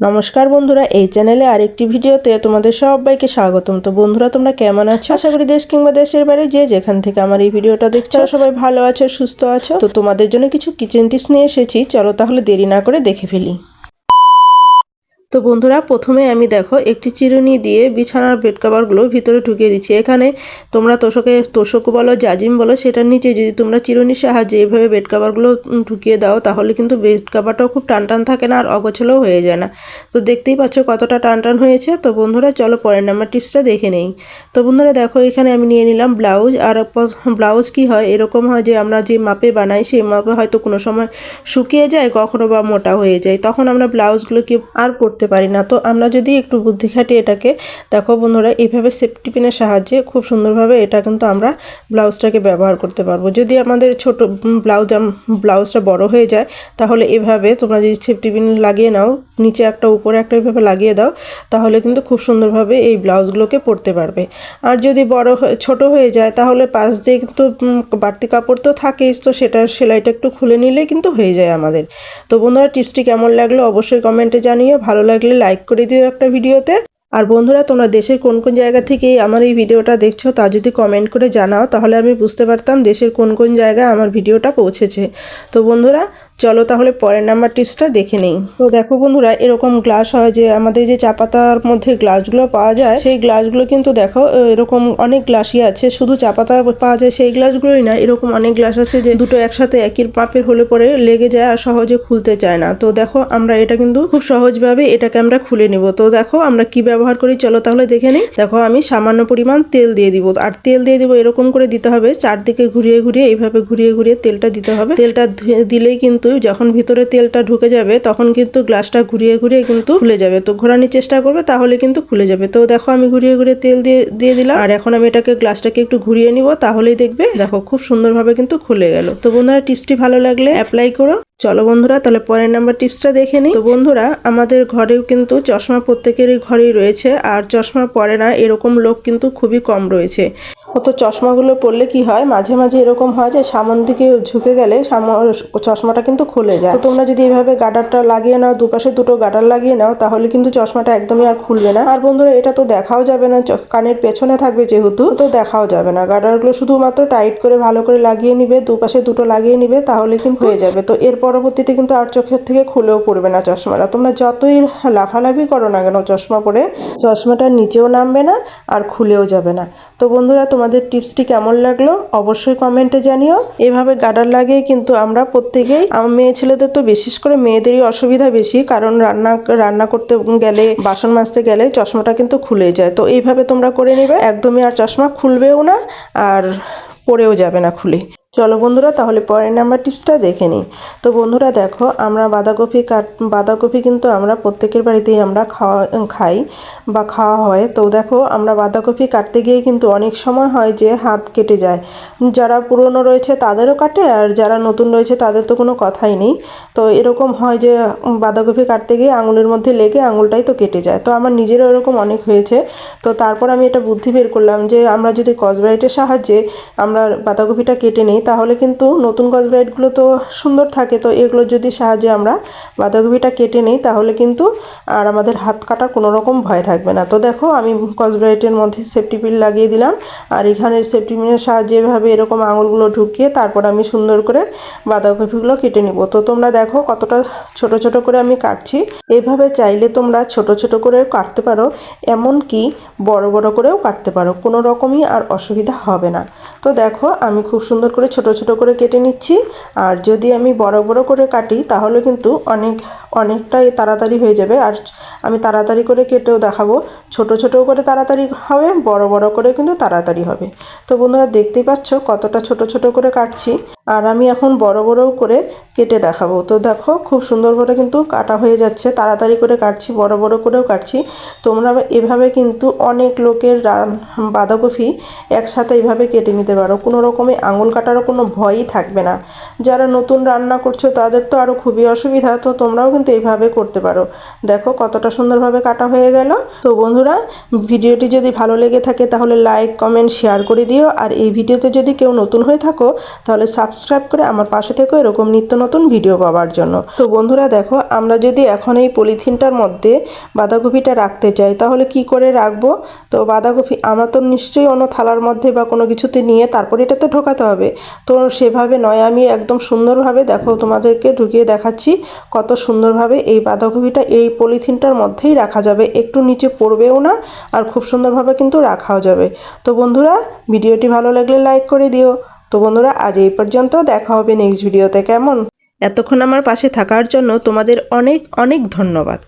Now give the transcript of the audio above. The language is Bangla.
নমস্কার বন্ধুরা, এই চ্যানেলে আরেকটি ভিডিওতে তোমাদের সবাইকে স্বাগতম। তো বন্ধুরা, তোমরা কেমন আছো? আশা করি দেশ কিংবা দেশের বাইরে যে যেখান থেকে আমার এই ভিডিওটা দেখছো সবাই ভালো আছো, সুস্থ আছো। তো তোমাদের জন্য কিছু কিচেন টিপস নিয়ে এসেছি, চলো তাহলে দেরি না করে দেখে ফেলি। তো বন্ধুরা, প্রথমে আমি দেখো একটি চিরুনি দিয়ে বিছানার বেড কভারগুলো ভিতরে ঢুকিয়ে দিচ্ছি। এখানে তোমরা তোষক বলো, জাজিম বলো, সেটার নিচে যদি তোমরা চিরুনির সাহায্যে এইভাবে বেড কভারগুলো ঢুকিয়ে দাও তাহলে কিন্তু বেড কভারটাও খুব টান থাকে না আর অগোছালোও হয়ে যায় না। তো দেখতেই পাচ্ছ কতটা টান হয়েছে। তো বন্ধুরা, চলো পরের নাম্বার টিপসটা দেখে নেই। তো বন্ধুরা দেখো, এখানে আমি নিয়ে নিলাম ব্লাউজ। আর ব্লাউজ কি হয়, এরকম হয় যে আমরা যে মাপে বানাই সেই মাপে হয়তো কোনো সময় শুকিয়ে যায়, কখনো বা মোটা হয়ে যায়, তখন আমরা ব্লাউজগুলোকে আর পরতে পারি না। তো আমরা যদি একটু বুদ্ধি খাটিয়ে এটাকে দেখো বন্ধুরা, এইভাবে সেফটি পিনের সাহায্যে খুব সুন্দরভাবে এটা কিন্তু আমরা ব্লাউজটাকে ব্যবহার করতে পারবো। যদি আমাদের ছোট ব্লাউজটা বড় হয়ে যায় তাহলে এভাবে তোমরা যদি সেফটি পিন লাগিয়ে নাও, নিচে একটা উপরে একটা এভাবে লাগিয়ে দাও, তাহলে কিন্তু খুব সুন্দরভাবে এই ব্লাউজগুলোকে পরতে পারবে। আর যদি ছোট হয়ে যায় তাহলে পাশ দিয়ে কিন্তু বাড়তি কাপড় তো থাকেই, তো সেটা সেলাইটা একটু খুলে নিলে কিন্তু হয়ে যায় আমাদের। তো বন্ধুরা, টিপসটি কেমন লাগলো অবশ্যই কমেন্টে জানিও। ভালো লাগলে লাইক করে দিও একটা ভিডিওতে। আর বন্ধুরা, তোমরা দেশের কোন কোন জায়গা থেকে আমার এই ভিডিওটা দেখছো তা যদি কমেন্ট করে জানাও তাহলে আমি বুঝতে পারতাম দেশের কোন কোন জায়গায় আমার ভিডিওটা পৌঁছেছে। তো বন্ধুরা, চলো তাহলে পরের নাম্বার টিপসটা দেখে নেই। তো দেখো বন্ধুরা, এরকম গ্লাস হয় যে আমাদের যে চা পাতার মধ্যে গ্লাসগুলো পাওয়া যায়, সেই গ্লাসগুলো কিন্তু দেখো এরকম অনেক গ্লাসই আছে। শুধু চা পাতা পাওয়া যায় সেই গ্লাসগুলোই না, এরকম অনেক গ্লাস আছে যে দুটো একসাথে একই মাপের হলে পরে লেগে যায় আর সহজে খুলতে চায় না। তো দেখো, আমরা এটা কিন্তু খুব সহজভাবে এটাকে আমরা খুলে নিব। তো দেখো আমরা কি ব্যবহার করি, চলো তাহলে দেখে নিই। দেখো, আমি সামান্য পরিমাণ তেল দিয়ে দিব। আর তেল দিয়ে দিব এরকম করে দিতে হবে, চারদিকে ঘুরিয়ে এইভাবে ঘুরিয়ে তেলটা দিতে হবে। তেলটা দিলেই কিন্তু যখন ভিতরে তেলটা ঢুকে যাবে তখন কিন্তু গ্লাসটা ঘুরিয়ে কিন্তু খুলে যাবে। তো ঘোরানোর চেষ্টা করবে তাহলে কিন্তু খুলে যাবে। তো দেখো, আমি ঘুরিয়ে তেল দিয়ে দিলাম। আর এখন আমি এটাকে গ্লাসটাকে একটু ঘুরিয়ে নিব, তাহলেই দেখবে দেখো খুব সুন্দরভাবে কিন্তু খুলে গেল। তো বন্ধুরা, টিপসটি ভালো লাগলে অ্যাপ্লাই করো। চলো বন্ধুরা, তাহলে পরের নাম্বার টিপসটা দেখে নিই। তো বন্ধুরা, আমাদের ঘরেও কিন্তু চশমা প্রত্যেকেরই ঘরেই রয়েছে, আর চশমা পরে না এরকম লোক কিন্তু খুবই কম রয়েছে। তো চশমাগুলো পরলে কি হয়, মাঝে মাঝে এরকম হয় যে সামন দিকে ঝুঁকে গেলে চশমাটা কিন্তু খুলে যায়। তো তোমরা যদি এইভাবে গার্ডারটা লাগিয়ে নাও, দুপাশে দুটো গার্ডার লাগিয়ে নাও, তাহলে কিন্তু চশমাটা একদমই আর খুলবে না। আর বন্ধুরা, এটা তো দেখাও যাবে না, কানের পেছনে থাকবে যেহেতু, তো দেখাও যাবে না। গার্ডারগুলো শুধুমাত্র টাইট করে ভালো করে লাগিয়ে নিবে, দুপাশে দুটো লাগিয়ে নিবে, তাহলে কিন্তু হয়ে যাবে। তো এর পরবর্তীতে কিন্তু আর চোখের থেকে খুলেও পড়বে না চশমাটা। তোমরা যতই লাফালাফি করো না কেন চশমা পরে, চশমাটা নিচেও নামবে না আর খুলেও যাবে না। তো বন্ধুরা, তোমাদের টিপসটি কেমন লাগলো অবশ্যই কমেন্টে জানিও। এভাবে গার্ডার লাগিয়ে কিন্তু আমরা প্রত্যেকেই, মেয়ে ছেলেদের তো বিশেষ করে মেয়েদেরই অসুবিধা বেশি, কারণ রান্না করতে গেলে, বাসন মাজতে গেলে চশমাটা কিন্তু খুলে যায়। তো এইভাবে তোমরা করে নেবে, একদমই আর চশমা খুলবেও না আর পড়েও যাবে না খুলে। চলো বন্ধুরা, তাহলে পরের নাম্বার টিপসটা দেখে নিই। তো বন্ধুরা দেখো, আমরা বাঁধাকপি কিন্তু আমরা প্রত্যেকের বাড়িতেই আমরা খাই বা খাওয়া হয়। তো দেখো, আমরা বাঁধাকপি কাটতে গিয়ে কিন্তু অনেক সময় হয় যে হাত কেটে যায়। যারা পুরনো রয়েছে তাদেরও কাটে, আর যারা নতুন রয়েছে তাদের তো কোনো কথাই নেই। তো এরকম হয় যে বাঁধাকপি কাটতে গিয়ে আঙুলের মধ্যে লেগে আঙুলটাই তো কেটে যায়। তো আমার নিজেরও এরকম অনেক হয়েছে। তো তারপর আমি এটা বুদ্ধি বের করলাম যে আমরা যদি স্কচব্রাইটের সাহায্যে আমরা বাঁধাকপিটা কেটে নিই তাহলে কিন্তু নতুন স্কচব্রাইটগুলো তো সুন্দর থাকে। তো এগুলোর যদি সাহায্যে আমরা বাঁধাকপিটা কেটে নিই তাহলে কিন্তু আর আমাদের হাত কাটার কোনো রকম ভয় থাকবে না। তো দেখো, আমি স্কচব্রাইটের মধ্যে সেফটি পিন লাগিয়ে দিলাম, আর এখানের সেফটি পিনের সাহায্যে এভাবে এরকম আঙুলগুলো ঢুকিয়ে তারপর আমি সুন্দর করে বাঁধাকপিগুলো কেটে নিব। তো তোমরা দেখো কতটা ছোট ছোট করে আমি কাটছি। এভাবে চাইলে তোমরা ছোট ছোট করে কাটতে পারো, এমনকি বড় বড় করেও কাটতে পারো, কোনো রকমই আর অসুবিধা হবে না। তো দেখো, আমি খুব সুন্দর করে ছোট ছোট করে কেটে নিচ্ছি। আর যদি আমি বড় বড় করে কাটি তাহলে কিন্তু অনেকটাই তাড়াতাড়ি হয়ে যাবে। আর আমি তাড়াতাড়ি করে কেটেও দেখাবো, ছোট ছোট করে তাড়াতাড়ি হবে, বড় বড় করে কিন্তু তাড়াতাড়ি হবে। তো বন্ধুরা, দেখতেই পাচ্ছ কতটা ছোট ছোট করে কাটছি, আর আমি এখন বড় বড়ও করে কেটে দেখাবো। তো দেখো, খুব সুন্দর করে কিন্তু কাটা হয়ে যাচ্ছে, তাড়াতাড়ি করে কাটছি, বড় বড় করেও কাটছি। তোমরা এভাবে কিন্তু অনেক লোকের বাঁধাকপি একসাথে এইভাবে কেটে নিতে পারো, কোনো রকমই আঙুল কাটারও কোনো ভয়ই থাকবে না। যারা নতুন রান্না করছো তাদের তো আরও খুবই অসুবিধা, তো তোমরাও কিন্তু এইভাবে করতে পারো। দেখো কতটা সুন্দরভাবে কাটা হয়ে গেল। তো বন্ধুরা, ভিডিওটি যদি ভালো লেগে থাকে তাহলে লাইক কমেন্ট শেয়ার করে দিও, আর এই ভিডিওতে যদি কেউ নতুন হয়ে থাকো তাহলে সাবস্ক্রাইব করে আমার পাশে থেকো এরকম নিত্য নতুন ভিডিও পাওয়ার জন্য। তো বন্ধুরা দেখো, আমরা যদি এখন এই পলিথিনটার মধ্যে বাঁধাকপিটা রাখতে চাই তাহলে কি করে রাখবো? তো বাঁধাকপি আমরা তো নিশ্চয়ই অন্য থালার মধ্যে বা কোনো কিছুতে নিয়ে তারপর এটাতে ঢোকাতে হবে। তো সেভাবে নয়, আমি একদম সুন্দরভাবে দেখো তোমাদেরকে ঢুকিয়ে দেখাচ্ছি কত সুন্দরভাবে এই বাঁধাকপিটা এই পলিথিনটার মধ্যেই রাখা যাবে, একটু নিচে পড়বেও না, আর খুব সুন্দরভাবে কিন্তু রাখাও যাবে। তো বন্ধুরা, ভিডিওটি ভালো লাগলে লাইক করে দিও। তো বন্ধুরা, আজ এই পর্যন্ত, দেখা হবে নেক্সট ভিডিওতে। কেমন? এতক্ষণ আমার পাশে থাকার জন্য তোমাদের অনেক অনেক ধন্যবাদ।